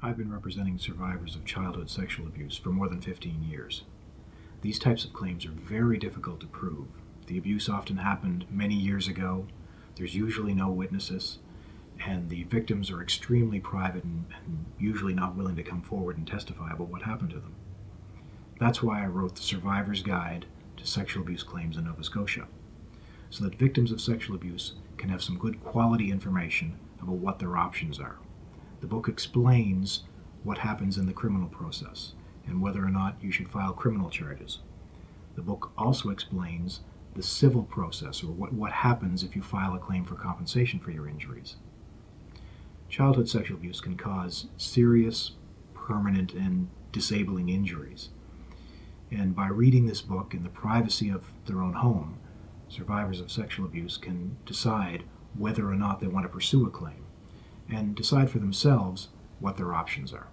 I've been representing survivors of childhood sexual abuse for more than 15 years. These types of claims are very difficult to prove. The abuse often happened many years ago, there's usually no witnesses, and the victims are extremely private and usually not willing to come forward and testify about what happened to them. That's why I wrote the Survivor's Guide to Sexual Abuse Claims in Nova Scotia, so that victims of sexual abuse can have some good quality information about what their options are. The book explains what happens in the criminal process and whether or not you should file criminal charges. The book also explains the civil process, or what happens if you file a claim for compensation for your injuries. Childhood sexual abuse can cause serious, permanent, and disabling injuries. And by reading this book in the privacy of their own home, survivors of sexual abuse can decide whether or not they want to pursue a claim and decide for themselves what their options are.